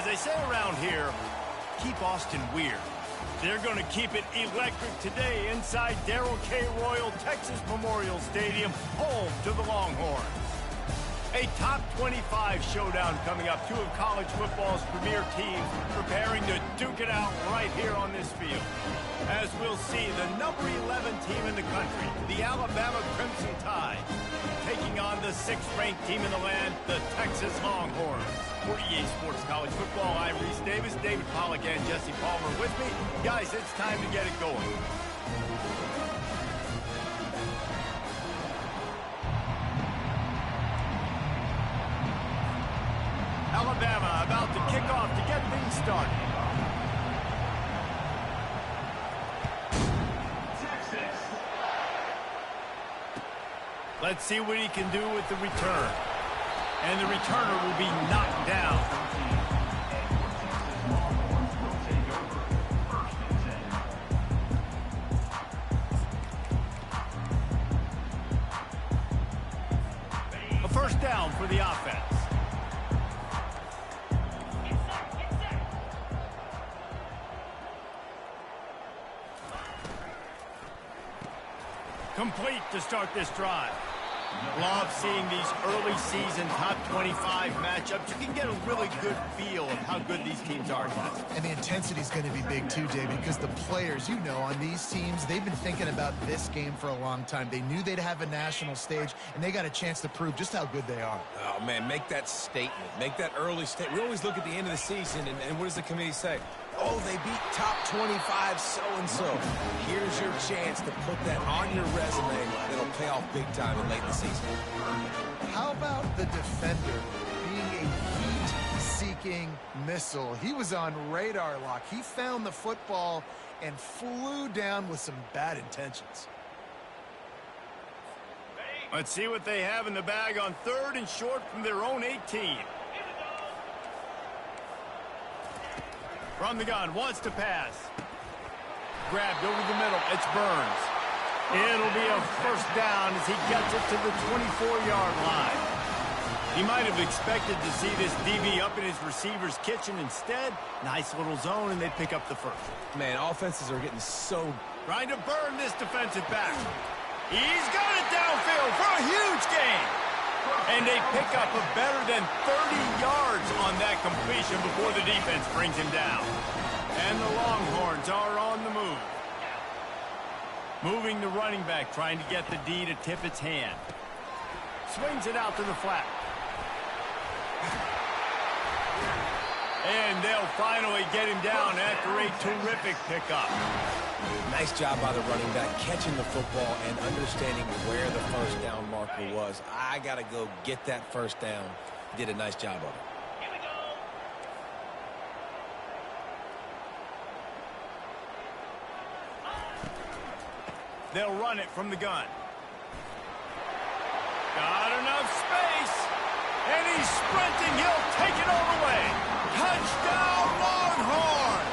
As they say around here, keep Austin weird. They're going to keep it electric today inside Darrell K. Royal Texas Memorial Stadium, home to the Longhorns. A top 25 showdown coming up. Two of college football's premier teams preparing to duke it out right here on this field. As we'll see, the number 11 team in the country, the Alabama Crimson Tide, taking on the 6th-ranked team in the land, the Texas Longhorns. For EA Sports College Football, I'm Reese Davis, David Pollack, and Jesse Palmer with me. Guys, it's time to get it going. Alabama about to kick off to get things started. Let's see what he can do with the return. And the returner will be knocked down. A first down for the offense. Complete to start this drive. Love seeing these early season top 25 matchups. You can get a really good feel of how good these teams are, guys. And the intensity is going to be big too, David, because the players, you know, on these teams, they've been thinking about this game for a long time. They knew they'd have a national stage, and they got a chance to prove just how good they are. Oh, man, make that statement. Make that early statement. We always look at the end of the season, and what does the committee say? Oh, they beat top 25 so-and-so. Here's your chance to put that on your resume. It'll pay off big time in late in the season. How about the defender being a heat-seeking missile? He was on radar lock. He found the football and flew down with some bad intentions. Let's see what they have in the bag on 3rd and short from their own 18. From the gun, wants to pass. Grabbed over the middle, it's Burns. It'll be a first down as he gets it to the 24-yard line. He might have expected to see this DB up in his receiver's kitchen. Instead, nice little zone, and they pick up the first. Man, offenses are getting so... Trying to burn this defensive back. He's got it downfield for a huge gain. And they pick up a better than 30 yards on that completion before the defense brings him down. And the Longhorns are on the move. Moving the running back, trying to get the D to tip its hand. Swings it out to the flat. And they'll finally get him down after a terrific pickup. Nice job by the running back, catching the football and understanding where the first down marker was. I got to go get that first down. He did a nice job of it. They'll run it from the gun. Got enough space. And he's sprinting. He'll take it all the way. Touchdown, Longhorns!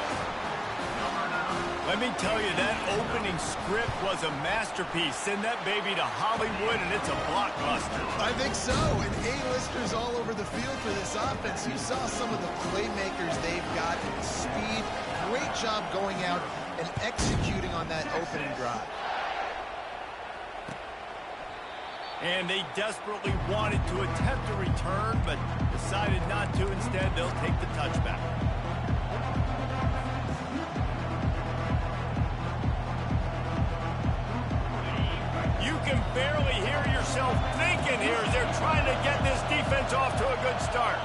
Let me tell you, that opening script was a masterpiece. Send that baby to Hollywood, and it's a blockbuster. I think so, and A-listers all over the field for this offense. You saw some of the playmakers they've got. Speed, great job going out and executing on that opening drive. And they desperately wanted to attempt a return, but decided not to. Instead, they'll take the touchback. You can barely hear yourself thinking here as they're trying to get this defense off to a good start.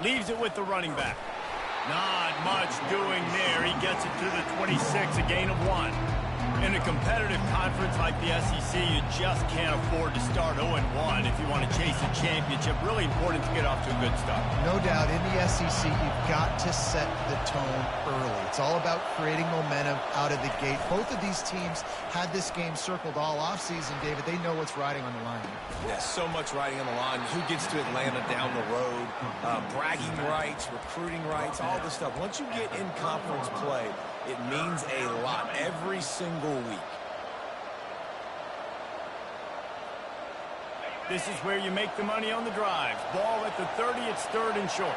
Leaves it with the running back. Not much doing there. He gets it to the 26, a gain of 1. In a competitive conference like the SEC, you just can't afford to start 0-1 if you want to chase a championship. Really important to get off to a good start. No doubt, in the SEC, you've got to set the tone early. It's all about creating momentum out of the gate. Both of these teams had this game circled all offseason, David. They know what's riding on the line here. Yeah, so much riding on the line. Who gets to Atlanta down the road? Bragging rights, recruiting rights, all this stuff. Once you get in conference play, it means a lot every single week. This is where you make the money on the drives. Ball at the 30, it's 3rd and short.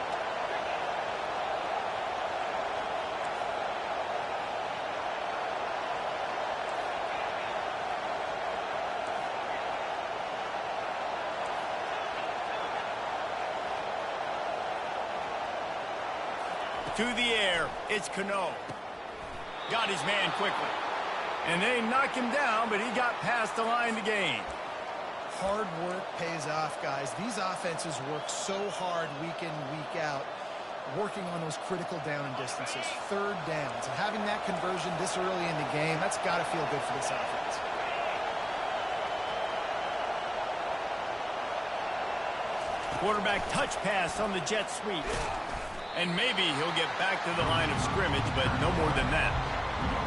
To the air, it's Cano. Got his man quickly. And they knock him down, but he got past the line to gain. Hard work pays off, guys. These offenses work so hard week in, week out, working on those critical down and distances, 3rd downs. And having that conversion this early in the game, that's got to feel good for this offense. Quarterback touch pass on the jet sweep. And maybe he'll get back to the line of scrimmage, but no more than that.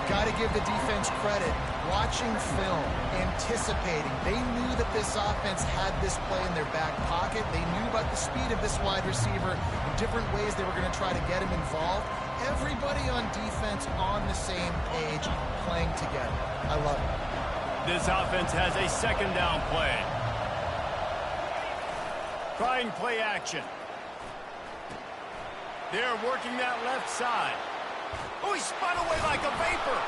Got to give the defense credit. Watching film, anticipating. They knew that this offense had this play in their back pocket. They knew about the speed of this wide receiver and different ways they were going to try to get him involved. Everybody on defense on the same page, playing together. I love it. This offense has a 2nd down play. Trying play action. They're working that left side. Oh, he spun away like a vapor.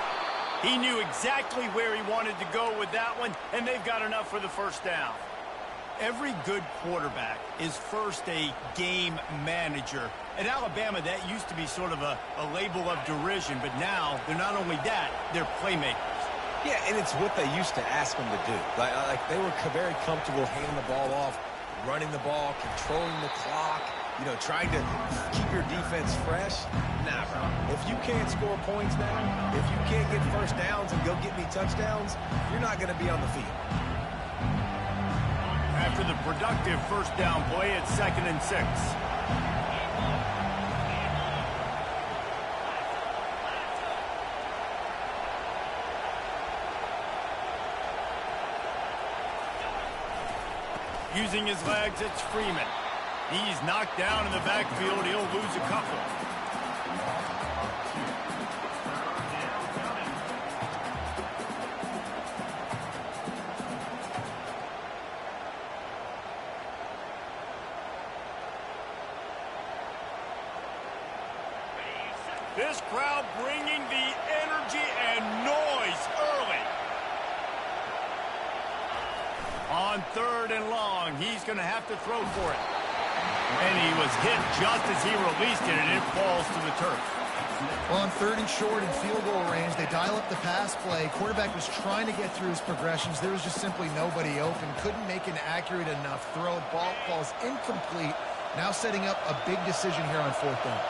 He knew exactly where he wanted to go with that one, and they've got enough for the 1st down. Every good quarterback is first a game manager. At Alabama, that used to be sort of a label of derision, but now they're not only that, they're playmakers. Yeah, and it's what they used to ask them to do. Like they were very comfortable handing the ball off, running the ball, controlling the clock, trying to keep your defense fresh. Nah, bro. If you can't score points now, if you can't get 1st downs and go get me touchdowns, you're not going to be on the field. After the productive 1st down play, it's 2nd and 6. Using his legs, it's Freeman. He's knocked down in the backfield. He'll lose a couple. This crowd bringing the energy and noise early. On 3rd and long, he's going to have to throw for it. And he was hit just as he released it, and it falls to the turf. Well, on 3rd and short and field goal range, they dial up the pass play. Quarterback was trying to get through his progressions. There was just simply nobody open. Couldn't make an accurate enough throw. Ball falls incomplete. Now setting up a big decision here on 4th down.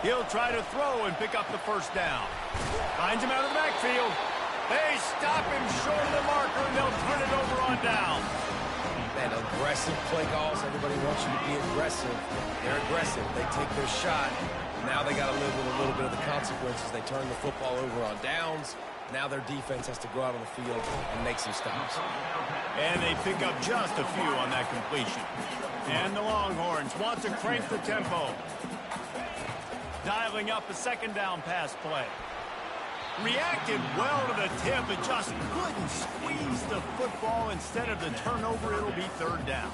He'll try to throw and pick up the 1st down. Finds him out of the backfield. They stop him short of the marker, and they'll turn it over on down. Man, aggressive play calls. Everybody wants you to be aggressive. They're aggressive. They take their shot. Now they got to live with a little bit of the consequences. They turn the football over on downs. Now their defense has to go out on the field and make some stops. And they pick up just a few on that completion. And the Longhorns want to crank the tempo. Dialing up a 2nd down pass play. Reacted well to the tip, but just couldn't squeeze the football. Instead of the turnover, it'll be 3rd down.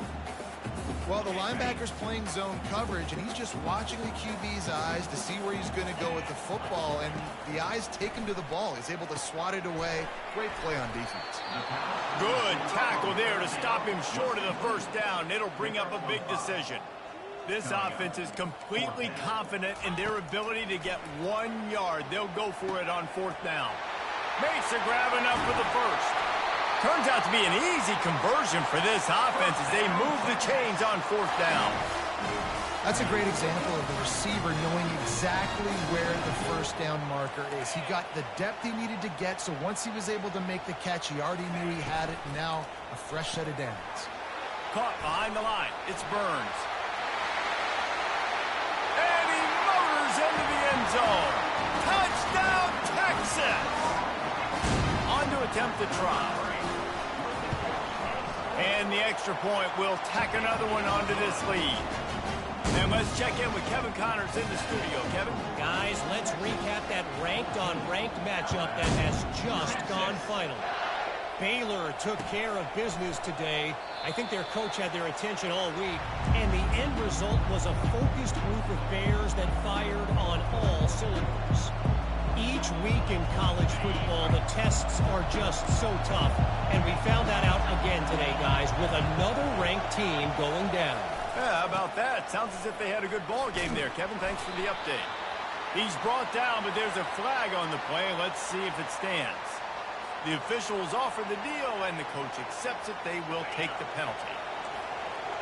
Well, the linebacker's playing zone coverage, and he's just watching the QB's eyes to see where he's going to go with the football, and the eyes take him to the ball. He's able to swat it away. Great play on defense. Good tackle there to stop him short of the 1st down. It'll bring up a big decision. This offense is completely confident in their ability to get 1 yard. They'll go for it on 4th down. Makes a grab enough for the 1st. Turns out to be an easy conversion for this offense as they move the chains on 4th down. That's a great example of the receiver knowing exactly where the 1st down marker is. He got the depth he needed to get, so once he was able to make the catch, he already knew he had it, and now a fresh set of downs. Caught behind the line. It's Burns. And he motors into the end zone. Touchdown, Texas! On to attempt the try. And the extra point will tack another one onto this lead. And let's check in with Kevin Connors in the studio. Kevin? Guys, let's recap that ranked-on-ranked matchup that has just gone final. Baylor took care of business today. I think their coach had their attention all week. And the end result was a focused group of Bears that fired on all cylinders. Each week in college football, the tests are just so tough. And we found that out again today, guys, with another ranked team going down. Yeah, how about that? Sounds as if they had a good ball game there, Kevin. Thanks for the update. He's brought down, but there's a flag on the play. Let's see if it stands. The officials offer the deal, and the coach accepts it. They will take the penalty.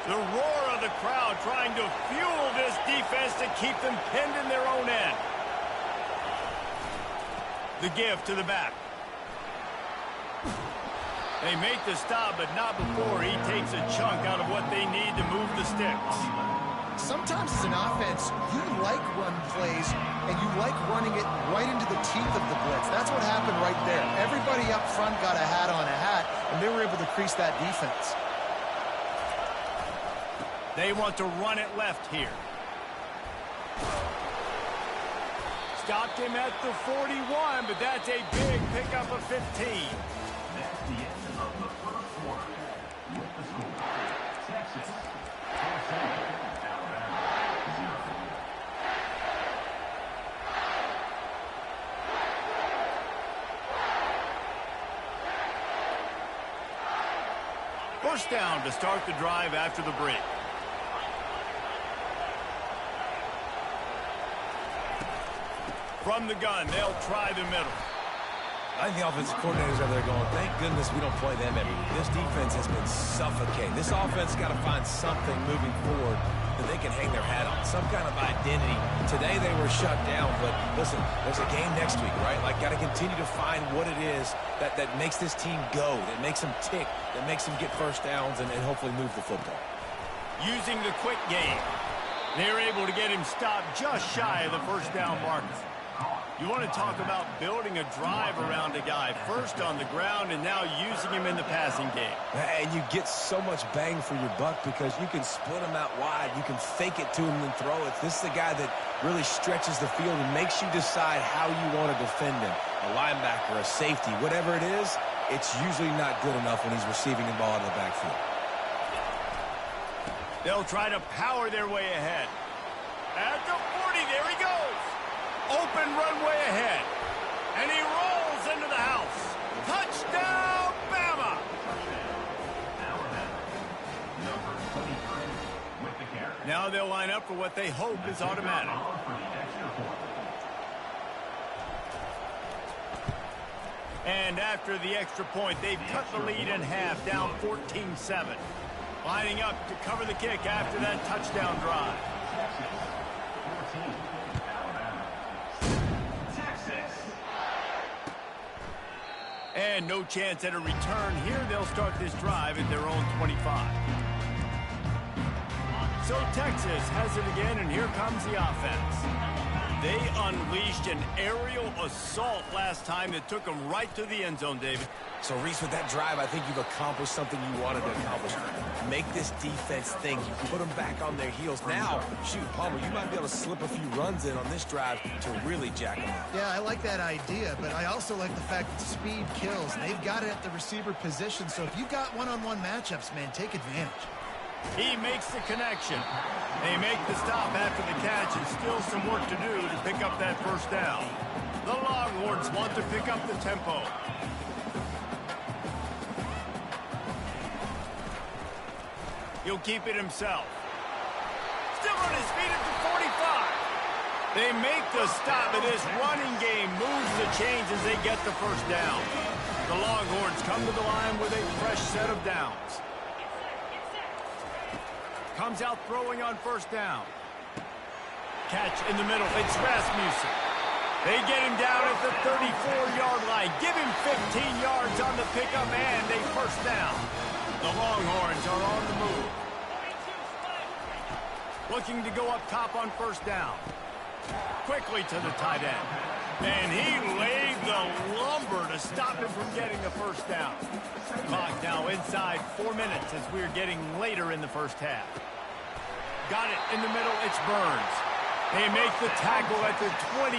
The roar of the crowd trying to fuel this defense to keep them pinned in their own end. The give to the back. They make the stop, but not before he takes a chunk out of what they need to move the sticks. Sometimes as an offense, you like run plays, and you like running it right into the teeth of the blitz. That's what happened right there. Everybody up front got a hat on a hat, and they were able to crease that defense. They want to run it left here. Stopped him at the 41, but that's a big pickup of 15. That's the end of the first quarter. With the score, Texas 27, Alabama 0. First down to start the drive after the break. From the gun, they'll try the middle. I think the offensive coordinators are there going, thank goodness we don't play them every week. This defense has been suffocating. This offense got to find something moving forward that they can hang their hat on, some kind of identity. Today they were shut down, but listen, there's a game next week, right? Like, got to continue to find what it is that makes this team go, that makes them tick, that makes them get first downs and hopefully move the football. Using the quick game, they're able to get him stopped just shy of the first down marker. You want to talk about building a drive around a guy, first on the ground and now using him in the passing game. And you get so much bang for your buck because you can split him out wide. You can fake it to him and throw it. This is the guy that really stretches the field and makes you decide how you want to defend him. A linebacker, a safety, whatever it is, it's usually not good enough when he's receiving the ball out of the backfield. They'll try to power their way ahead. At the 40, there he goes. Open runway ahead. And he rolls into the house. Touchdown, Bama! Now they'll line up for what they hope is automatic. And after the extra point, they've cut the lead in half, down 14-7. Lining up to cover the kick after that touchdown drive. And no chance at a return here. They'll start this drive at their own 25. So Texas has it again, and here comes the offense. They unleashed an aerial assault last time that took them right to the end zone, David. So, Reese, with that drive, I think you've accomplished something you wanted to accomplish. Make this defense think. You put them back on their heels. Now, shoot, Palmer, you might be able to slip a few runs in on this drive to really jack them up. Yeah, I like that idea, but I also like the fact that speed kills. They've got it at the receiver position, so if you've got one-on-one matchups, man, take advantage. He makes the connection. They make the stop after the catch, and still some work to do to pick up that first down. The Longhorns want to pick up the tempo. He'll keep it himself. Still on his feet at the 45. They make the stop, but this running game moves the chains as they get the first down. The Longhorns come to the line with a fresh set of downs. Comes out throwing on first down. Catch in the middle. It's Rasmussen. They get him down at the 34-yard line. Give him 15 yards on the pickup and a first down. The Longhorns are on the move. Looking to go up top on first down. Quickly to the tight end. And he laid the lumber to stop him from getting the first down. Clock now inside 4 minutes as we're getting later in the first half. Got it in the middle. It's Burns. They make the tackle at the 22.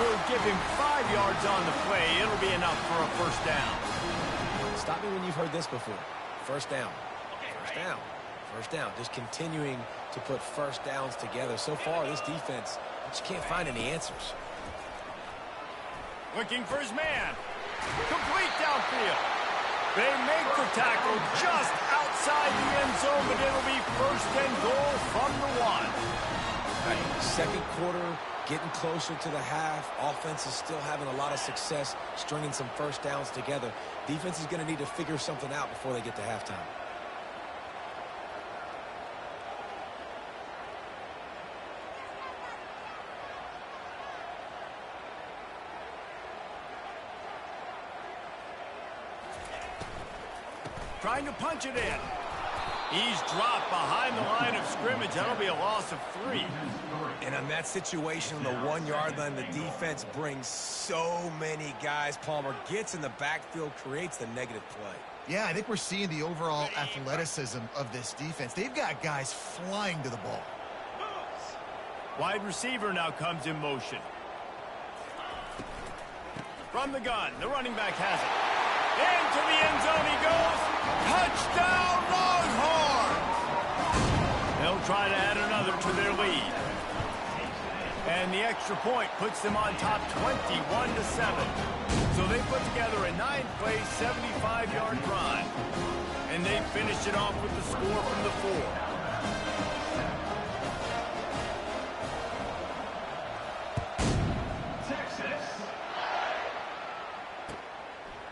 We'll give him 5 yards on the play. It'll be enough for a first down. Stop me when you've heard this before. First down. First down. First down. Just continuing to put first downs together. So far, this defense just can't find any answers. Looking for his man. Complete downfield. They make the tackle just outside the end zone, but it'll be first and goal from the 1. Right. Second quarter, getting closer to the half. Offense is still having a lot of success stringing some first downs together. Defense is going to need to figure something out before they get to halftime. Trying to punch it in. He's dropped behind the line of scrimmage. That'll be a loss of 3. And on that situation, on the 1-yard line, the defense brings so many guys. Palmer gets in the backfield, creates the negative play. Yeah, I think we're seeing the overall athleticism of this defense. They've got guys flying to the ball. Wide receiver now comes in motion. From the gun, the running back has it. Into the end zone he goes. Touchdown, Longhorns! They'll try to add another to their lead. And the extra point puts them on top 21-7. So they put together a 9-play, 75-yard drive. And they finish it off with the score from the 4.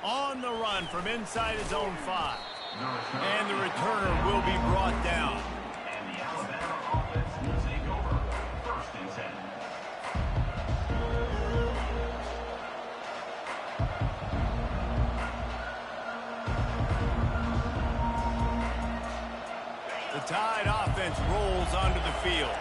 On the run from inside his own 5. And the returner will be brought down. And the Alabama offense will take over. First and 10. The Tide offense rolls onto the field.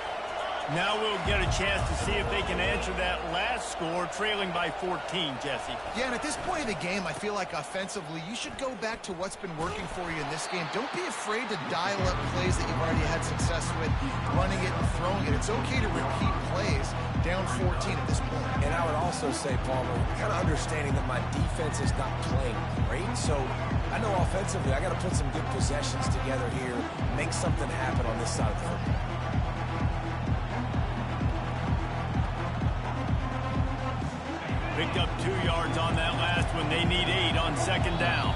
Now we'll get a chance to see if they can answer that last score, trailing by 14, Jesse. Yeah, and at this point of the game, I feel like offensively, you should go back to what's been working for you in this game. Don't be afraid to dial up plays that you've already had success with, running it and throwing it. It's okay to repeat plays down 14 at this point. And I would also say, Palmer, kind of understanding that my defense is not playing great, so I know offensively I got to put some good possessions together here, make something happen on this side of the football. Picked up 2 yards on that last one. They need 8 on second down.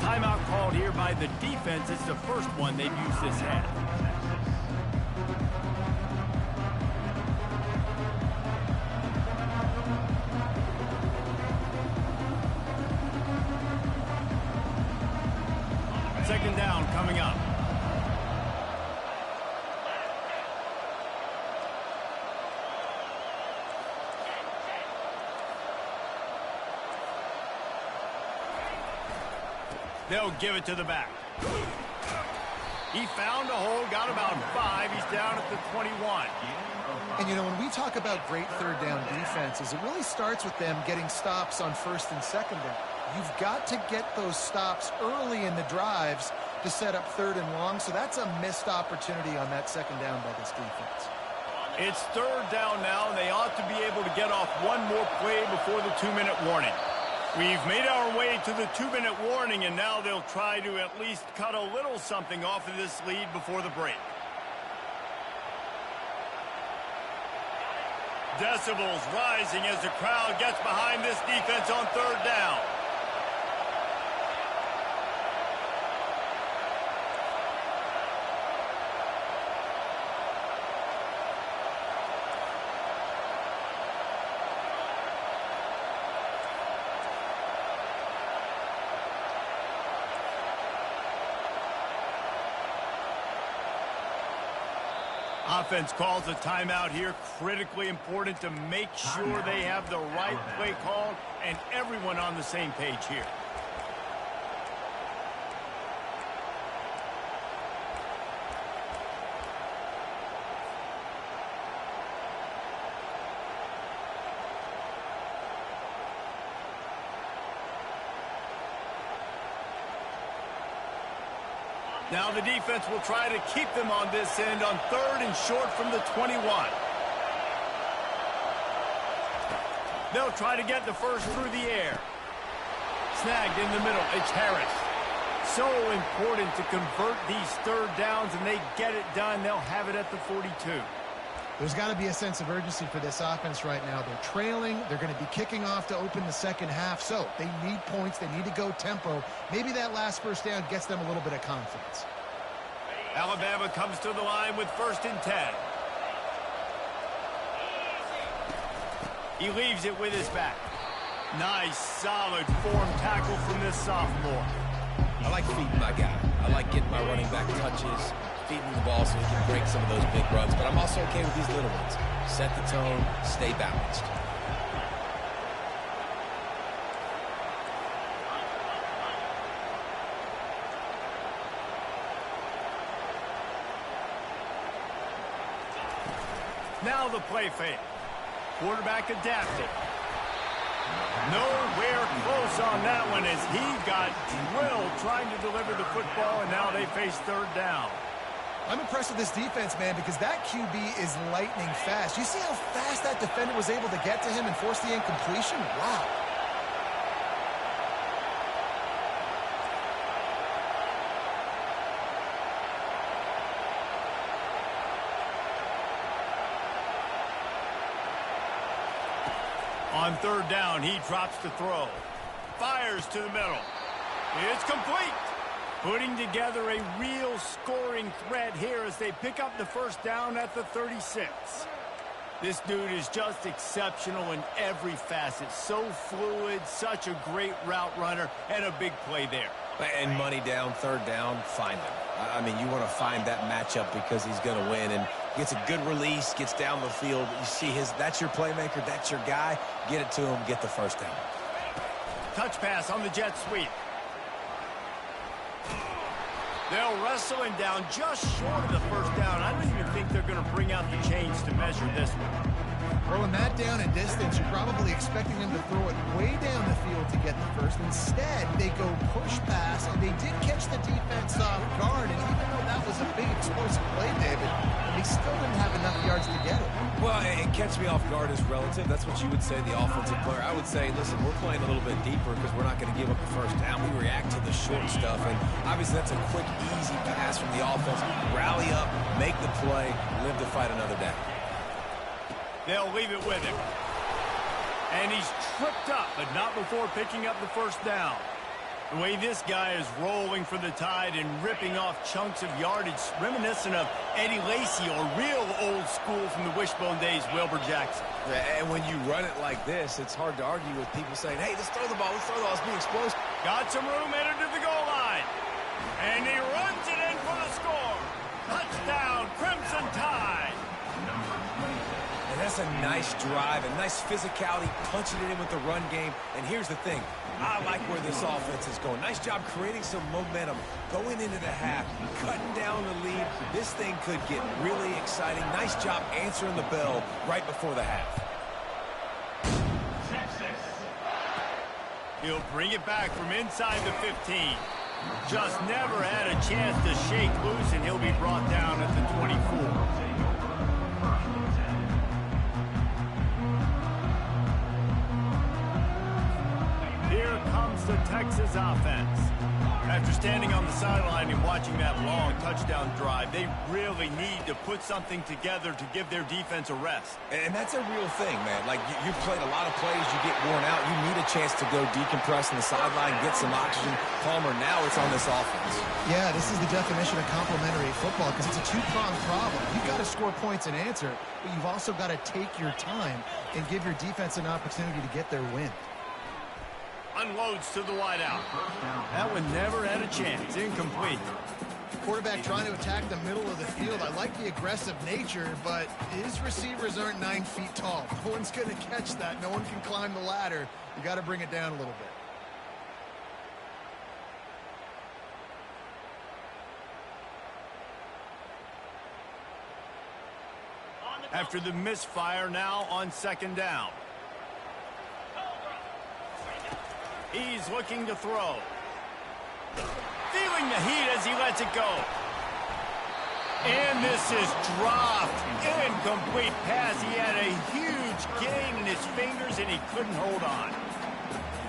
Timeout called here by the defense. It's the first one they've used this half. Second down coming up. They'll give it to the back. He found a hole, got about 5. He's down at the 21. And, you know, when we talk about great third down defenses, it really starts with them getting stops on first and second down. You've got to get those stops early in the drives to set up third and long, so that's a missed opportunity on that second down by this defense. It's third down now, and they ought to be able to get off one more play before the 2-minute warning. We've made our way to the 2-minute warning, and now they'll try to at least cut a little something off of this lead before the break. Decibels rising as the crowd gets behind this defense on third down. Offense calls a timeout here. Critically important to make sure they have the right play call and everyone on the same page here. Now the defense will try to keep them on this end on 3rd and short from the 21. They'll try to get the first through the air. Snagged in the middle. It's Harris. So important to convert these 3rd downs, and they get it done. They'll have it at the 42. There's got to be a sense of urgency for this offense right now. They're trailing. They're going to be kicking off to open the second half. So they need points. They need to go tempo. Maybe that last first down gets them a little bit of confidence. Alabama comes to the line with 1st and 10. He leaves it with his back. Nice, solid form tackle from this sophomore. I like feeding my guy. I like getting my running back touches, feeding the ball so he can break some of those big runs. But I'm also okay with these little ones. Set the tone, stay balanced. Now the play fake. Quarterback adapting. Nowhere close on that one as he got drilled trying to deliver the football, and now they face 3rd down. I'm impressed with this defense, man, because that QB is lightning fast. You see how fast that defender was able to get to him and force the incompletion? Wow. On 3rd down, he drops to throw. Fires to the middle. It's complete. Putting together a real scoring threat here as they pick up the 1st down at the 36. This dude is just exceptional in every facet. So fluid, such a great route runner, and a big play there. And money down, 3rd down, find him. I mean, you want to find that matchup because he's going to win, and gets a good release, gets down the field. You see that's your playmaker, that's your guy. Get it to him, get the 1st down. Touch pass on the jet sweep. They'll wrestle him down just short of the 1st down. I don't even think they're going to bring out the chains to measure this one. Throwing that down in distance, you're probably expecting them to throw it way down the field to get the first. Instead, they go push pass, and they did catch the defense off guard. And even though that was a big explosive play, David, they still didn't have enough yards to get it. Well, and catch me off guard is relative. That's what you would say, the offensive player. I would say, listen, we're playing a little bit deeper because we're not going to give up the 1st down. We react to the short stuff, and obviously that's a quick, easy pass from the offense. Rally up, make the play, live to fight another day. They'll leave it with him. And he's tripped up, but not before picking up the 1st down. The way this guy is rolling for the Tide and ripping off chunks of yardage, reminiscent of Eddie Lacy or real old school from the wishbone days, Wilbur Jackson. And when you run it like this, it's hard to argue with people saying, hey, let's throw the ball, let's be explosive. Got some room, headed to the goal line. And he runs it in for the score. Touchdown, Crimson Tide. And that's a nice drive, a nice physicality, punching it in with the run game. And here's the thing. I like where this offense is going. Nice job creating some momentum going into the half, cutting down the lead. This thing could get really exciting. Nice job answering the bell right before the half. He'll bring it back from inside the 15. Just never had a chance to shake loose, and he'll be brought down at the 24. Here comes the Texas offense. After standing on the sideline and watching that long touchdown drive, they really need to put something together to give their defense a rest. And that's a real thing, man. Like, you've played a lot of plays, you get worn out. You need a chance to go decompress on the sideline, get some oxygen. Palmer, now it's on this offense. Yeah, this is the definition of complementary football because it's a two-pronged problem. You've got to score points and answer, but you've also got to take your time and give your defense an opportunity to get their win. Unloads to the wideout. That one never had a chance. Incomplete. Quarterback trying to attack the middle of the field. I like the aggressive nature, but his receivers aren't 9 feet tall. No one's going to catch that. No one can climb the ladder. You got to bring it down a little bit. After the misfire, now on 2nd down. He's looking to throw. Feeling the heat as he lets it go. And this is dropped. Incomplete pass. He had a huge gain in his fingers, and he couldn't hold on.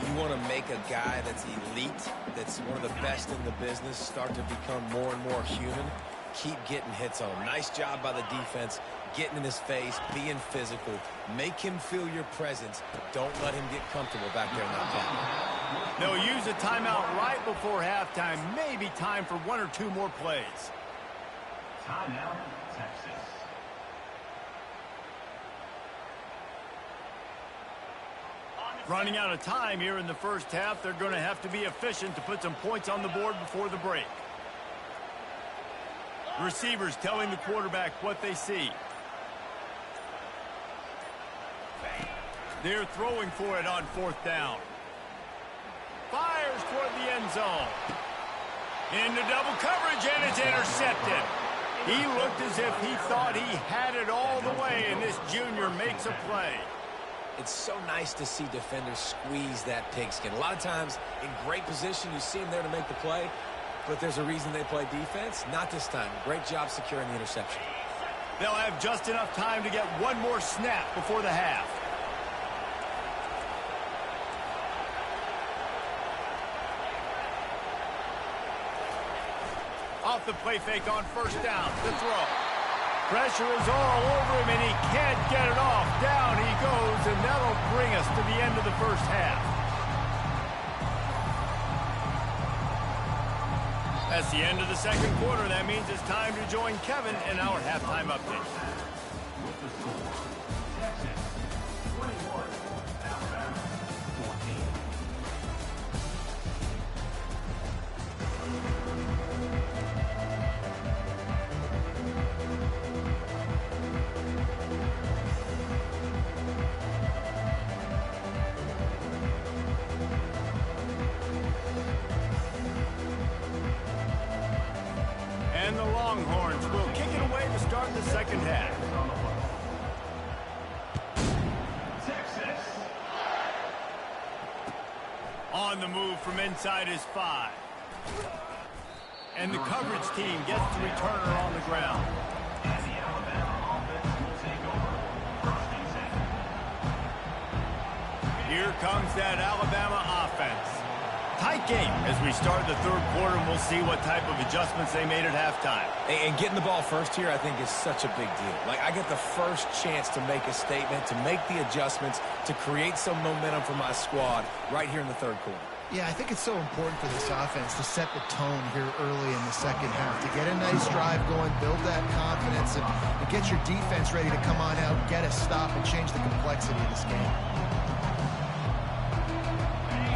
You want to make a guy that's elite, that's one of the best in the business, start to become more and more human. Keep getting hits on him. Nice job by the defense, getting in his face, being physical. Make him feel your presence. Don't let him get comfortable back there in that pocket. They'll use a timeout right before halftime. Maybe time for 1 or 2 more plays. Timeout, Texas. Running out of time here in the first half. They're going to have to be efficient to put some points on the board before the break. Receivers telling the quarterback what they see. They're throwing for it on 4th down. Fires toward the end zone. Into double coverage, and it's intercepted. He looked as if he thought he had it all the way, and this junior makes a play. It's so nice to see defenders squeeze that pigskin. A lot of times, in great position, you see them there to make the play, but there's a reason they play defense. Not this time. Great job securing the interception. They'll have just enough time to get one more snap before the half. Off the play fake on 1st down. The throw. Pressure is all over him, and he can't get it off. Down he goes, and that'll bring us to the end of the first half. That's the end of the second quarter. That means it's time to join Kevin in our halftime update. With the score, Texas 21, Alabama 14. And the Longhorns will kick it away to start the second half. Texas. On the move from inside his 5. And the coverage team gets the returner on the ground. And the Alabama offense will take over. 1st and 10. Here comes that Alabama offense. Tight game as we start the third quarter, and we'll see what type of adjustments they made at halftime. And getting the ball first here, I think, is such a big deal. Like, I get the first chance to make a statement, to make the adjustments, to create some momentum for my squad right here in the third quarter. Yeah, I think it's so important for this offense to set the tone here early in the second half, to get a nice drive going, build that confidence, and get your defense ready to come on out, get a stop, and change the complexity of this game.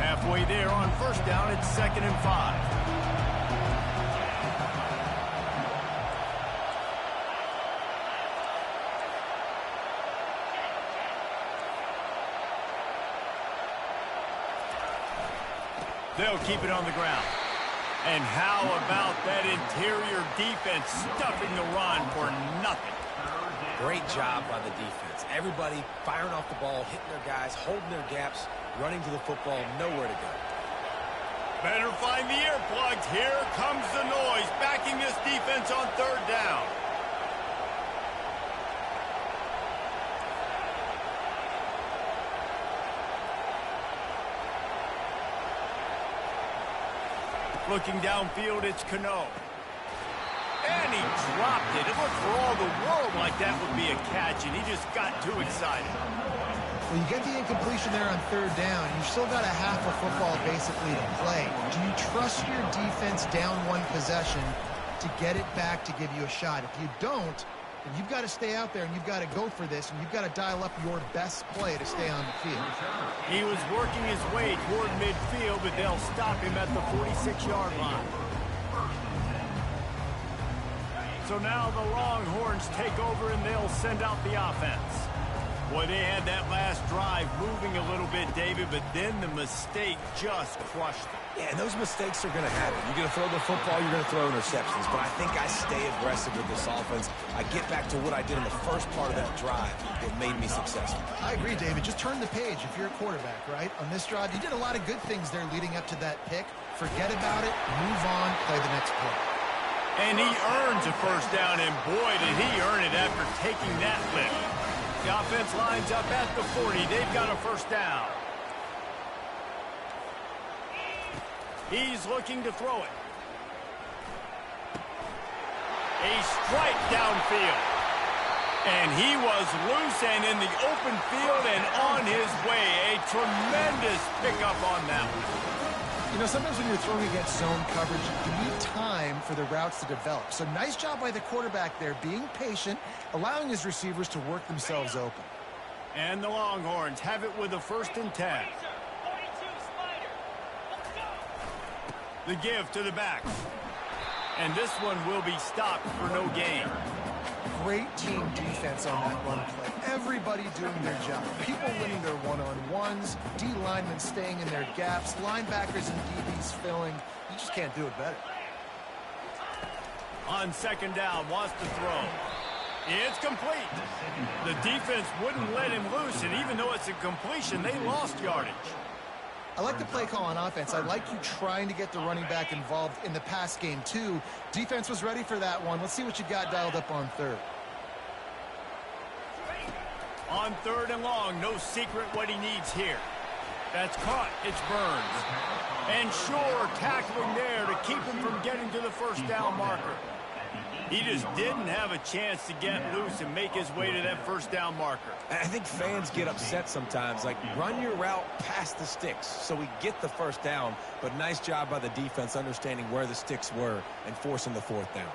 Halfway there on 1st down, it's 2nd and 5. They'll keep it on the ground. And how about that interior defense stuffing the run for nothing? Great job by the defense. Everybody firing off the ball, hitting their guys, holding their gaps, running to the football, nowhere to go. Better find the earplugs. Here comes the noise, backing this defense on 3rd down. Looking downfield, it's Cano. And he dropped it. It looked for all the world like that would be a catch, and he just got too excited. Well, you get the incompletion there on 3rd down. You've still got a half a football basically to play. Do you trust your defense down 1 possession to get it back to give you a shot? If you don't, then you've got to stay out there and you've got to go for this, and you've got to dial up your best play to stay on the field. He was working his way toward midfield, but they'll stop him at the 46-yard line. So now the Longhorns take over, and they'll send out the offense. Boy, they had that last drive moving a little bit, David, but then the mistake just crushed them. Yeah, and those mistakes are going to happen. You're going to throw the football, you're going to throw interceptions. But I think I stay aggressive with this offense. I get back to what I did in the first part of that drive that made me successful. I agree, David. Just turn the page if you're a quarterback, right? On this drive, you did a lot of good things there leading up to that pick. Forget about it, move on, play the next play. And he earns a first down, and boy, did he earn it after taking that lift. The offense lines up at the 40. They've got a first down. He's looking to throw it. A strike downfield. And he was loose and in the open field and on his way. A tremendous pickup on that one. You know, sometimes when you're throwing against zone coverage, you need time for the routes to develop. So nice job by the quarterback there, being patient, allowing his receivers to work themselves open. And the Longhorns have it with a 1st and 10. The give to the back. And this one will be stopped for no gain. Great team defense on that run play. Everybody doing their job. People winning their one-on-ones, D linemen staying in their gaps, linebackers and DBs filling. You just can't do it better. On 2nd down, wants to throw. It's complete. The defense wouldn't let him loose, and even though it's a completion, they lost yardage. I like the play call on offense. I like you trying to get the running back involved in the pass game, too. Defense was ready for that one. Let's see what you got dialed up on 3rd. On 3rd and long, no secret what he needs here. That's caught. It's Burns. And sure, tackling there to keep him from getting to the first down marker. He just didn't have a chance to get loose and make his way to that first down marker. I think fans get upset sometimes. Like, run your route past the sticks so we get the first down. But nice job by the defense understanding where the sticks were and forcing the 4th down.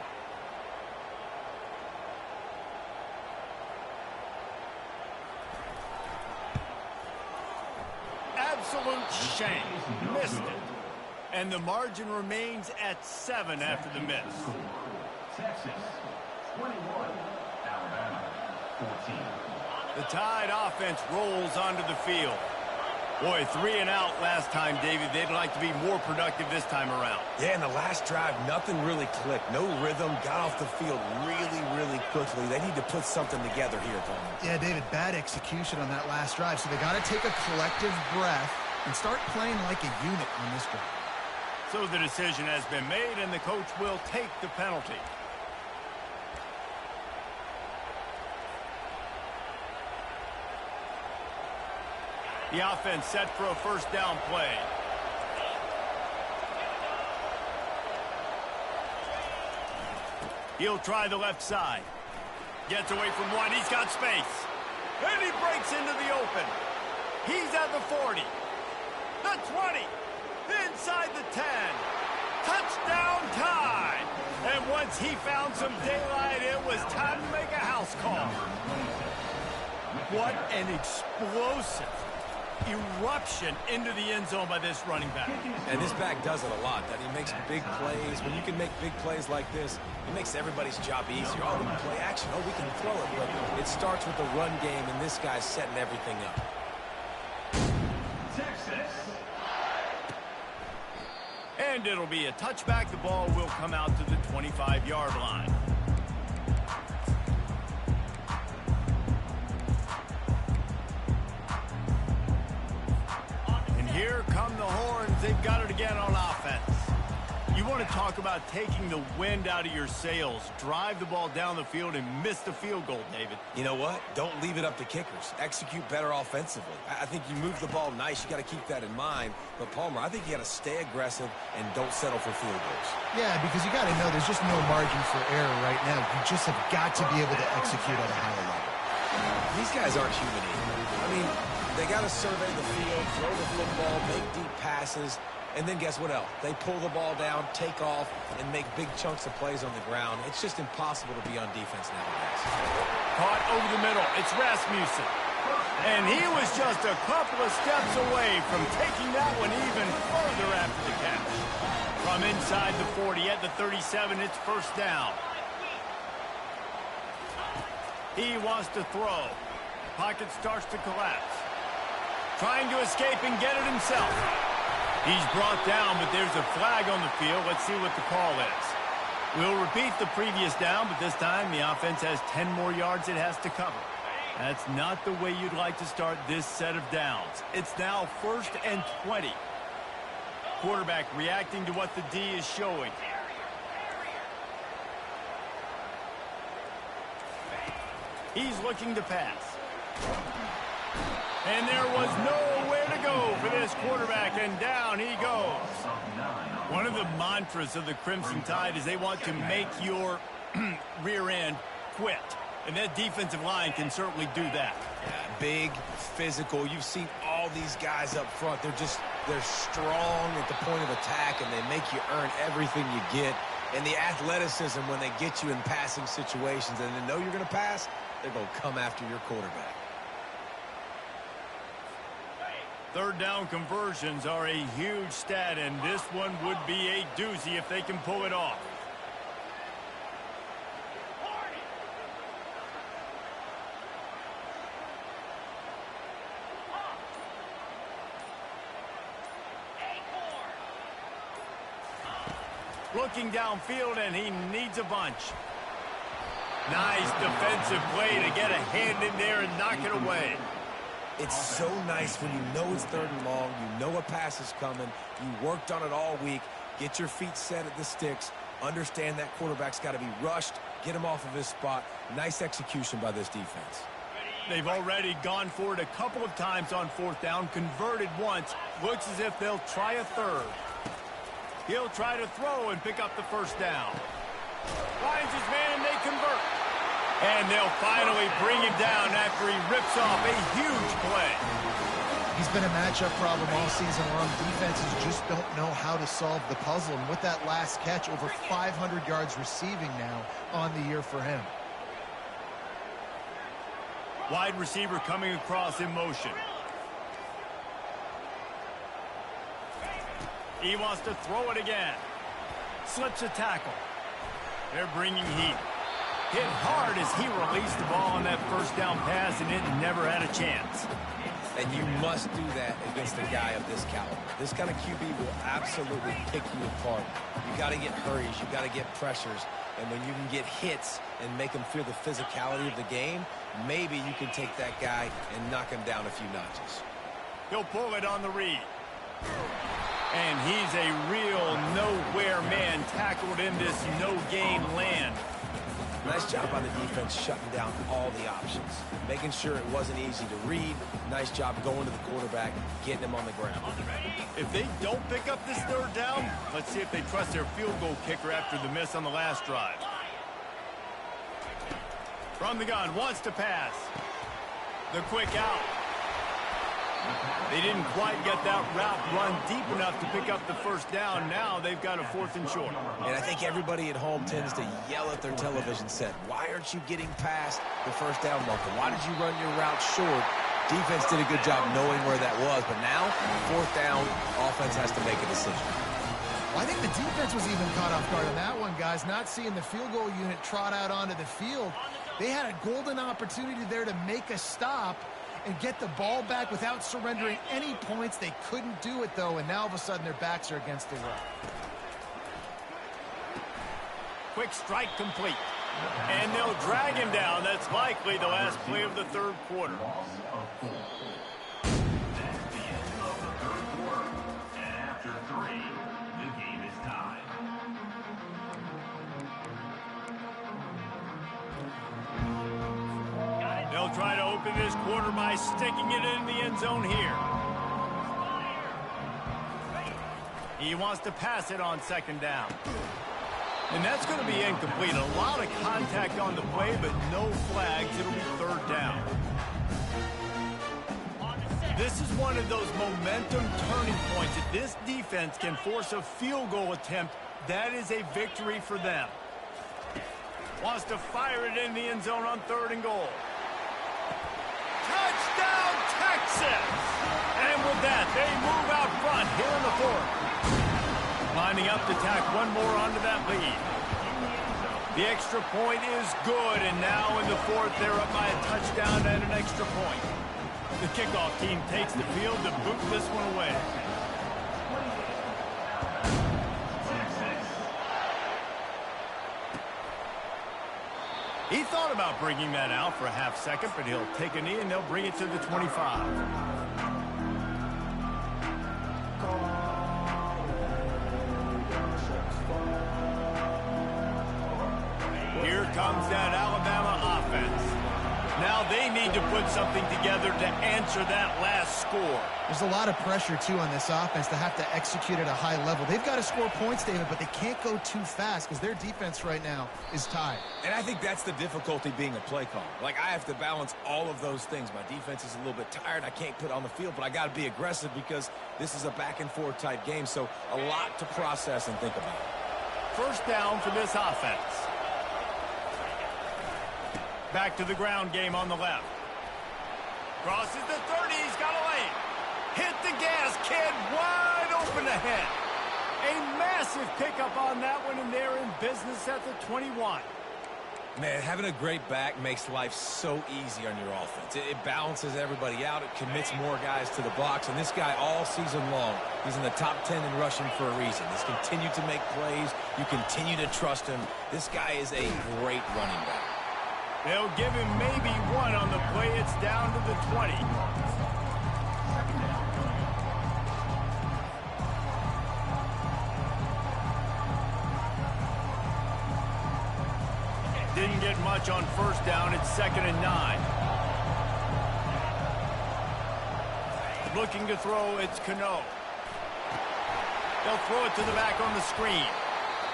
Absolute shame. Missed it. And the margin remains at 7 after the miss. Texas, 21. Alabama, 14. The Tide offense rolls onto the field. Boy, 3 and out last time, David. They'd like to be more productive this time around. Yeah, in the last drive, nothing really clicked. No rhythm, got off the field really, really quickly. They need to put something together here, Paul. Yeah, David, bad execution on that last drive. So they got to take a collective breath and start playing like a unit on this drive. So the decision has been made, and the coach will take the penalty. The offense set for a first down play. He'll try the left side. Gets away from one. He's got space. And he breaks into the open. He's at the 40. The 20. Inside the 10. Touchdown Tide. And once he found some daylight, it was time to make a house call. What an explosive eruption into the end zone by this running back. And this back does it a lot. That he makes big plays. When you can make big plays like this, it makes everybody's job easier. Oh, we can play action. Oh, we can throw it. But it starts with the run game, and this guy's setting everything up. Texas. And it'll be a touchback. The ball will come out to the 25-yard line. Here come the Horns. They've got it again on offense. You want to talk about taking the wind out of your sails. Drive the ball down the field and miss the field goal, David. You know what? Don't leave it up to kickers. Execute better offensively. I think you move the ball nice. You got to keep that in mind. But, Palmer, I think you got to stay aggressive and don't settle for field goals. Yeah, because you got to know there's just no margin for error right now. You just have got to be able to execute at a higher level. These guys aren't human either. I mean, they got to survey the field, throw the football, make deep passes, and then guess what else? They pull the ball down, take off, and make big chunks of plays on the ground. It's just impossible to be on defense nowadays. Caught over the middle. It's Rasmussen. And he was just a couple of steps away from taking that one even further after the catch. From inside the 40 at the 37, it's first down. He wants to throw. pocket starts to collapse. Trying to escape and get it himself. He's brought down, but there's a flag on the field. Let's see what the call is. We'll repeat the previous down, but this time the offense has 10 more yards it has to cover. That's not the way you'd like to start this set of downs. It's now 1st and 20. Quarterback reacting to what the D is showing. He's looking to pass. And there was nowhere to go for this quarterback, and down he goes. One of the mantras of the Crimson Tide is they want to make your rear end quit. And that defensive line can certainly do that. Yeah, big, physical. You've seen all these guys up front. They're strong at the point of attack, and they make you earn everything you get. And the athleticism when they get you in passing situations and they know you're going to pass, they're going to come after your quarterback. Third down conversions are a huge stat, and this one would be a doozy if they can pull it off. Looking downfield, and he needs a bunch. Nice defensive play to get a hand in there and knock it away. It's so nice when you know it's 3rd and long, you know a pass is coming, you worked on it all week, get your feet set at the sticks, understand that quarterback's got to be rushed, get him off of his spot. Nice execution by this defense. They've already gone for it a couple of times on 4th down, converted once. Looks as if they'll try a 3rd. He'll try to throw and pick up the 1st down. Finds his man and they convert. And they'll finally bring him down after he rips off a huge play. He's been a matchup problem all season long. Defenses just don't know how to solve the puzzle. And with that last catch, over 500 yards receiving now on the year for him. Wide receiver coming across in motion. He wants to throw it again. Slips a tackle. They're bringing heat. Hit hard as he released the ball on that 1st down pass, and it never had a chance. And you must do that against a guy of this caliber. This kind of QB will absolutely pick you apart. You got to get hurries. You got to get pressures. And when you can get hits and make them feel the physicality of the game, maybe you can take that guy and knock him down a few notches. He'll pull it on the read. And he's a real nowhere man tackled in this no-gain land. Nice job by the defense shutting down all the options, making sure it wasn't easy to read. Nice job going to the quarterback, getting him on the ground. If they don't pick up this 3rd down, let's see if they trust their field goal kicker after the miss on the last drive. From the gun, wants to pass. The quick out. They didn't quite get that route run deep enough to pick up the 1st down. Now they've got a 4th and short. And I think everybody at home tends to yell at their television set. Why aren't you getting past the 1st down marker? Why did you run your route short? Defense did a good job knowing where that was. But now, 4th down, offense has to make a decision. Well, I think the defense was even caught off guard on that one, guys. Not seeing the field goal unit trot out onto the field. They had a golden opportunity there to make a stop and get the ball back without surrendering any points. They couldn't do it, though, and now all of a sudden their backs are against the run. Quick strike complete. And they'll drag him down. That's likely the last play of the 3rd quarter. That's the end of the 3rd quarter. And after 3, the game is tied. They'll try to open this quarter by sticking it in the end zone here. He wants to pass it on 2nd down. And that's going to be incomplete. A lot of contact on the play, but no flags. It'll be 3rd down. This is one of those momentum turning points. If this defense can force a field goal attempt, that is a victory for them. Wants to fire it in the end zone on 3rd and goal. Touchdown, Texas! And with that, they move out front here in the 4th. Lining up to tack one more onto that lead. The extra point is good, and now in the fourth, they're up by a touchdown and an extra point. The kickoff team takes the field to boot this one away. He thought about bringing that out for a half second, but he'll take a knee and they'll bring it to the 25. Here comes that Alabama offense. Now they need to put something together to answer that last score. There's a lot of pressure, too, on this offense to have to execute at a high level. They've got to score points, David, but they can't go too fast because their defense right now is tied. And I think that's the difficulty being a play caller. Like, I have to balance all of those things. My defense is a little bit tired. I can't put on the field, but I got to be aggressive because this is a back-and-forth type game, so a lot to process and think about. First down for this offense. Back to the ground game on the left. Crosses the 30. He's got a lane. Hit the gas, kid. Wide open ahead. A massive pickup on that one, and they're in business at the 21. Man, having a great back makes life so easy on your offense. It balances everybody out. It commits more guys to the box. And this guy all season long, he's in the top 10 in rushing for a reason. He's continued to make plays. You continue to trust him. This guy is a great running back. They'll give him maybe one on the play. It's down to the 20. Didn't get much on first down. It's 2nd and 9. Looking to throw, it's Cano. They'll throw it to the back on the screen.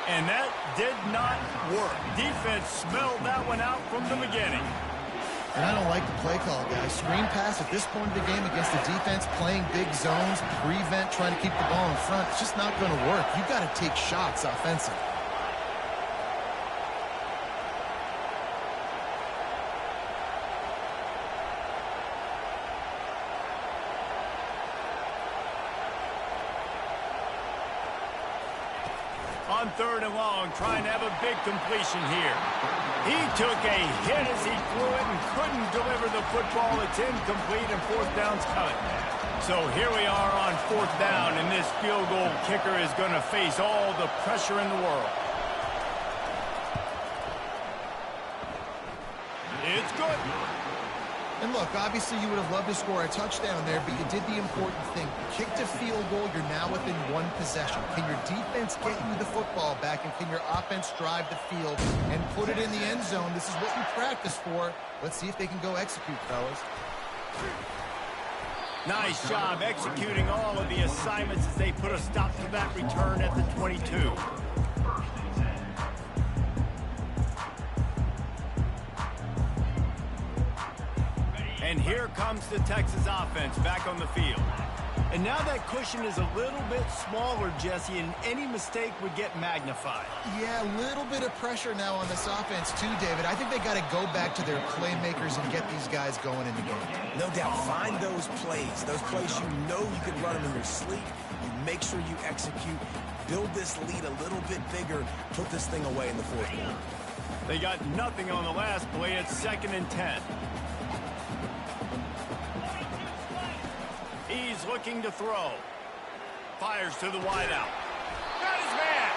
And that did not work. Defense smelled that one out from the beginning. And I don't like the play call, guys. Screen pass at this point of the game against the defense, playing big zones, prevent, trying to keep the ball in front. It's just not going to work. You've got to take shots offensively. On 3rd and long, trying to have a big completion here. He took a hit as he threw it and couldn't deliver the football. It's incomplete, and 4th down's coming. So here we are on 4th down, and this field goal kicker is going to face all the pressure in the world. It's good. And look, obviously you would have loved to score a touchdown there, but you did the important thing. You kicked a field goal, you're now within one possession. Can your defense get you the football back, and can your offense drive the field and put it in the end zone? This is what you practice for. Let's see if they can go execute, fellas. Nice job executing all of the assignments as they put a stop to that return at the 22. And here comes the Texas offense back on the field. And now that cushion is a little bit smaller, Jesse, and any mistake would get magnified. Yeah, a little bit of pressure now on this offense too, David. I think they got to go back to their playmakers and get these guys going in the game. No doubt, find those plays you know you can run them in your sleep. You make sure you execute, build this lead a little bit bigger, put this thing away in the 4th quarter. They got nothing on the last play. It's 2nd and 10. He's looking to throw. Fires to the wideout. Got his man.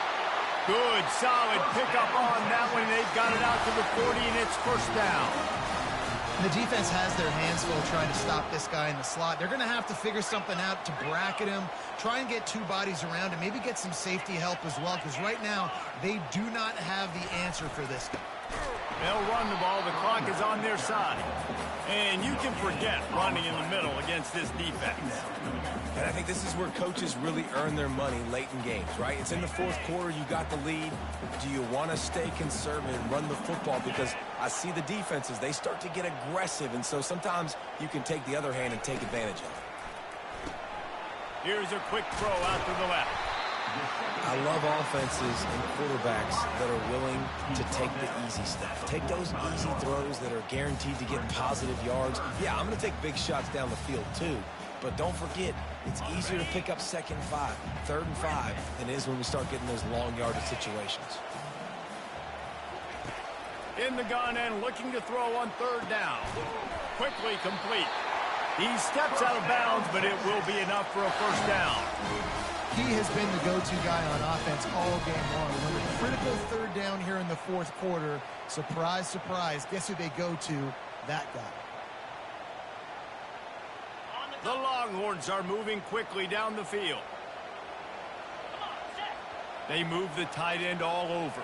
Good, solid pickup on that one. They've got it out to the 40, and it's 1st down. And the defense has their hands full trying to stop this guy in the slot. They're going to have to figure something out to bracket him, try and get 2 bodies around him, maybe get some safety help as well, because right now they do not have the answer for this guy. They'll run the ball. The clock is on their side. And you can forget running in the middle against this defense. And I think this is where coaches really earn their money late in games, right? It's in the 4th quarter. You got the lead. Do you want to stay conservative and run the football? Because I see the defenses, they start to get aggressive. And so sometimes you can take the other hand and take advantage of it. Here's a quick throw out to the left. I love offenses and quarterbacks that are willing to take the easy stuff. Take those easy throws that are guaranteed to get positive yards. Yeah, I'm going to take big shots down the field too. But don't forget, it's easier to pick up 2nd and 5, 3rd and 5 than it is when we start getting those long yardage situations. In the gun and looking to throw on third down. Quickly complete. He steps out of bounds, but it will be enough for a first down. He has been the go-to guy on offense all game long. When a critical third down here in the fourth quarter, surprise, surprise, guess who they go to? That guy. The Longhorns are moving quickly down the field. They move the tight end all over.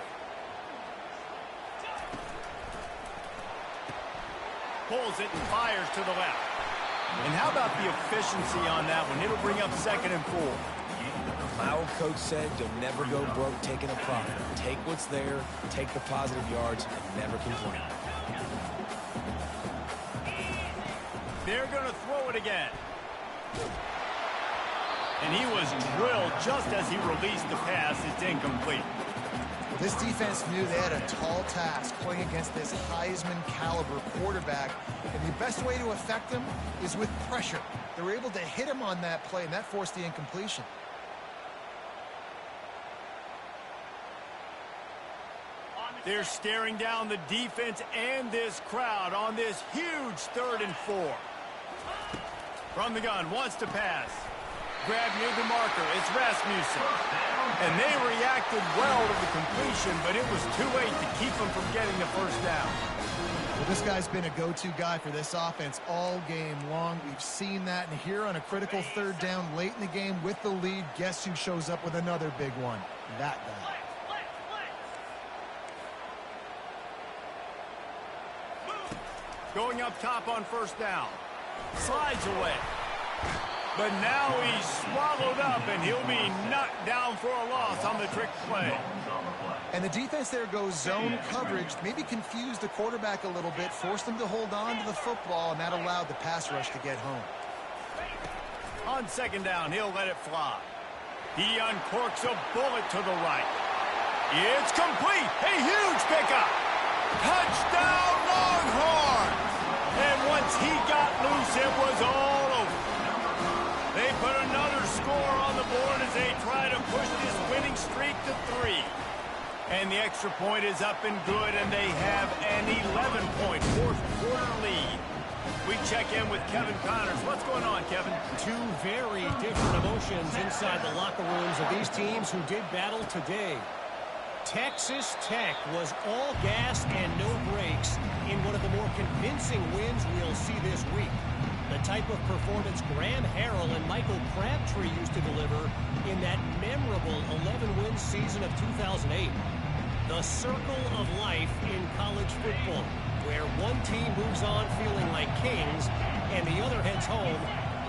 Pulls it and fires to the left. And how about the efficiency on that one? It'll bring up 2nd and 4. My old coach said you'll never go broke taking a profit. Take what's there, take the positive yards, and never complain. They're going to throw it again. And he was drilled just as he released the pass. It's incomplete. This defense knew they had a tall task playing against this Heisman caliber quarterback, and the best way to affect him is with pressure. They were able to hit him on that play, and that forced the incompletion. They're staring down the defense and this crowd on this huge 3rd and 4. From the gun, wants to pass. Grab near the marker, it's Rasmussen. And they reacted well to the completion, but it was too late to keep them from getting the first down. Well, this guy's been a go-to guy for this offense all game long. We've seen that, and here on a critical third down late in the game with the lead, guess who shows up with another big one? That guy. Going up top on first down. Slides away. But now he's swallowed up, and he'll be knocked down for a loss on the trick play. And the defense there goes zone coverage, maybe confused the quarterback a little bit, forced him to hold on to the football, and that allowed the pass rush to get home. On 2nd down, he'll let it fly. He uncorks a bullet to the right. It's complete. A huge pickup. Touchdown, Longhorns! And once he got loose, it was all over. They put another score on the board as they try to push this winning streak to 3. And the extra point is up and good, and they have an 11-point fourth-quarter lead. We check in with Kevin Connors. What's going on, Kevin? Two very different emotions inside the locker rooms of these teams who did battle today. Texas Tech was all gas and no brakes in one of the more convincing wins we'll see this week. The type of performance Graham Harrell and Michael Crabtree used to deliver in that memorable 11-win season of 2008. The circle of life in college football, where one team moves on feeling like kings and the other heads home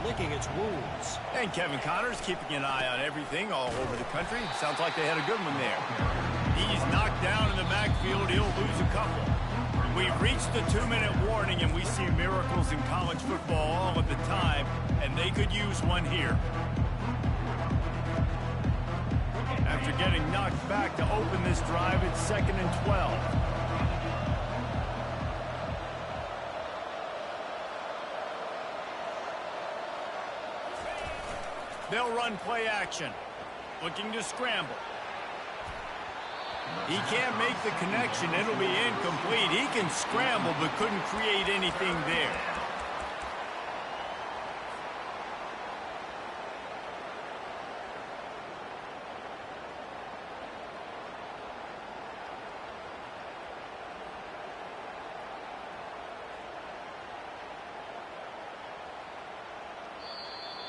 licking its wounds. And Kevin Connors keeping an eye on everything all over the country. Sounds like they had a good one there. He's knocked down in the backfield. He'll lose a couple. We've reached the 2-minute warning, and we see miracles in college football all of the time, and they could use one here. After getting knocked back to open this drive, it's 2nd and 12. They'll run play action. Looking to scramble. He can't make the connection. It'll be incomplete. He can scramble but couldn't create anything there.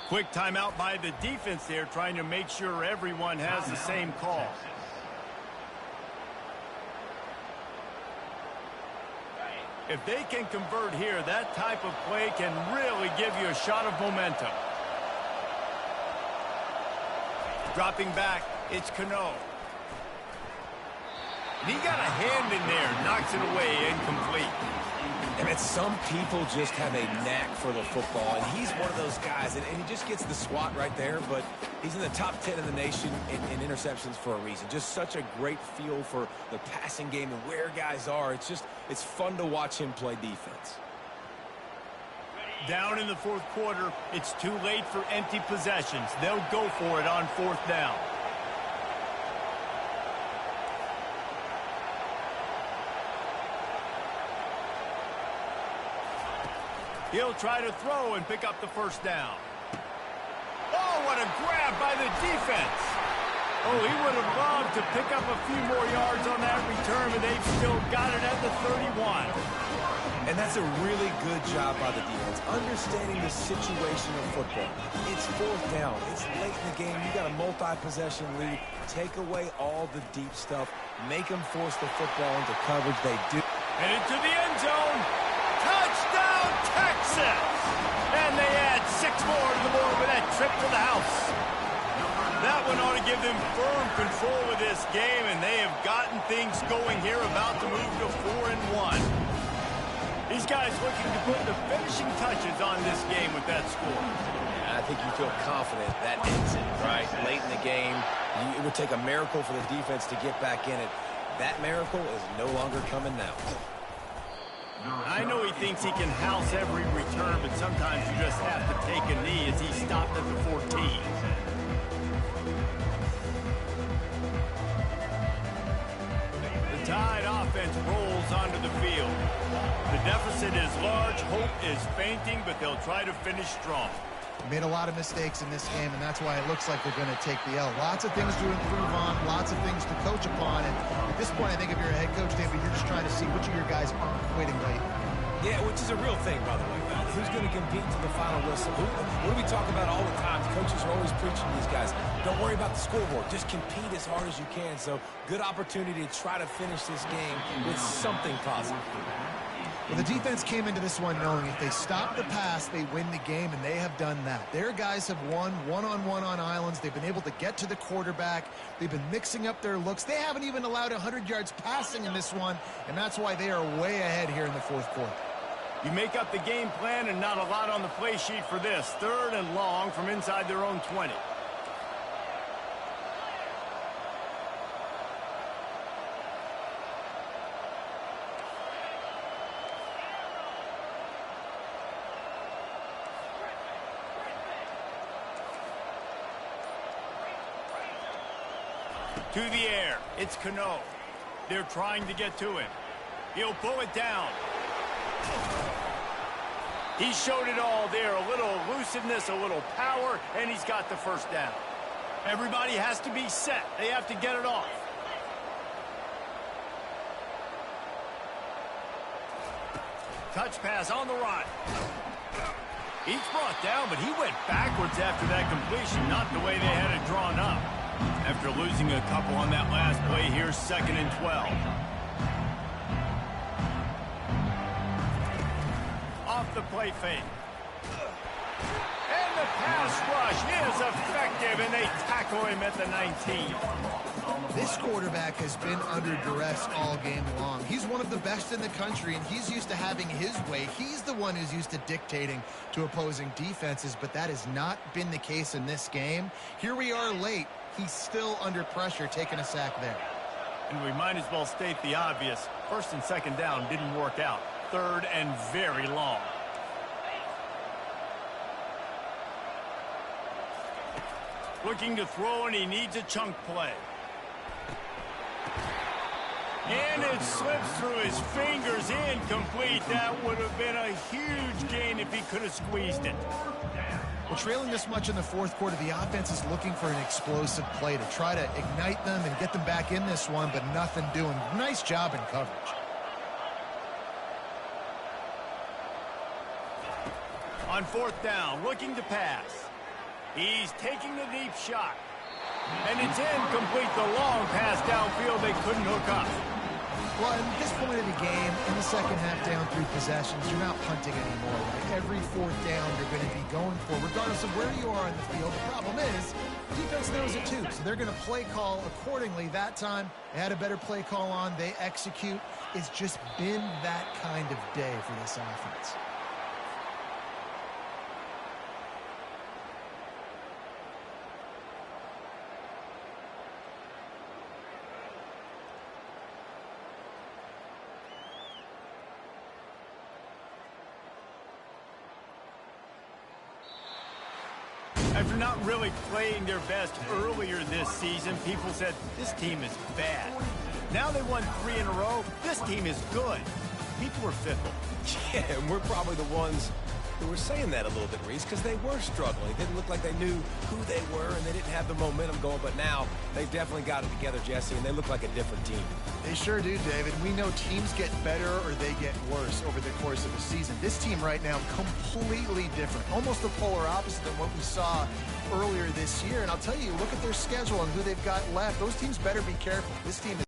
Quick timeout by the defense there, trying to make sure everyone has the same call. If they can convert here, that type of play can really give you a shot of momentum. Dropping back, it's Cano. And he got a hand in there, knocks it away, incomplete. And some people just have a knack for the football, and he's one of those guys, and he just gets the swat right there, but he's in the top 10 in the nation in interceptions for a reason. Just such a great feel for the passing game and where guys are. It's fun to watch him play defense. Down in the fourth quarter, it's too late for empty possessions. They'll go for it on 4th down. He'll try to throw and pick up the first down. Oh, what a grab by the defense. Oh, he would have loved to pick up a few more yards on that return, but they've still got it at the 31. And that's a really good job by the defense, understanding the situation of football. It's fourth down. It's late in the game. You got a multi-possession lead. Take away all the deep stuff. Make them force the football into coverage. They do. And into the end zone. Touchdown, Texas! And they add 6 more to the board with that trip to the house. That one ought to give them firm control of this game, and they have gotten things going here, about to move to 4-1. These guys looking to put the finishing touches on this game with that score. I think you feel confident that ends it, right? Late in the game, it would take a miracle for the defense to get back in it. That miracle is no longer coming now. I know he thinks he can house every return, but sometimes you just have to take a knee as he stopped at the 14. The Tide offense rolls onto the field. The deficit is large, hope is fainting, but they'll try to finish strong. Made a lot of mistakes in this game, and that's why it looks like they're going to take the L. Lots of things to improve on, lots of things to coach upon, and at this point, I think if you're a head coach, David, you're just trying to see which of your guys aren't quitting late. Yeah, which is a real thing, by the way. Who's going to compete to the final whistle? What do we talk about all the time? Coaches are always preaching to these guys. Don't worry about the scoreboard. Just compete as hard as you can. So, good opportunity to try to finish this game with something positive. Well, the defense came into this one knowing if they stop the pass, they win the game, and they have done that. Their guys have won one-on-one on islands. They've been able to get to the quarterback. They've been mixing up their looks. They haven't even allowed 100 yards passing in this one, and that's why they are way ahead here in the fourth quarter. You make up the game plan and not a lot on the play sheet for this. 3rd and long from inside their own 20. To the air, it's Cano. They're trying to get to him. He'll pull it down. He showed it all there, a little elusiveness, a little power, and he's got the first down. Everybody has to be set. They have to get it off. Touch pass on the run. He's brought down, but he went backwards after that completion, not the way they had it drawn up. After losing a couple on that last play, here's 2nd and 12. Off the play fake. And the pass rush is effective, and they tackle him at the 19. This quarterback has been under duress all game long. He's one of the best in the country, and he's used to having his way. He's the one who's used to dictating to opposing defenses, but that has not been the case in this game. Here we are late. He's still under pressure, taking a sack there. And we might as well state the obvious. 1st and 2nd down didn't work out. 3rd and very long. Looking to throw, and he needs a chunk play. And it slips through his fingers, incomplete. That would have been a huge gain if he could have squeezed it. Well, trailing this much in the fourth quarter, the offense is looking for an explosive play to try to ignite them and get them back in this one, but nothing doing. Nice job in coverage. On 4th down, looking to pass. He's taking the deep shot. And it's incomplete. The long pass downfield, they couldn't hook up. Well, at this point of the game, in the second half down 3 possessions, you're not punting anymore. Right? Every 4th down you're going to be going for, regardless of where you are on the field. The problem is, defense knows it too, so they're going to play call accordingly. That time, they had a better play call on. They execute. It's just been that kind of day for this offense. After not really playing their best earlier this season, people said, this team is bad. Now they won 3 in a row. This team is good. People are fickle. Yeah, and we're probably the ones We were saying that a little bit, Reese, because they were struggling. It didn't look like they knew who they were, and they didn't have the momentum going. But now they've definitely got it together, Jesse, and they look like a different team. They sure do, David. We know teams get better or they get worse over the course of a season. This team right now, completely different. Almost the polar opposite than what we saw earlier this year. And I'll tell you, look at their schedule and who they've got left. Those teams better be careful. This team is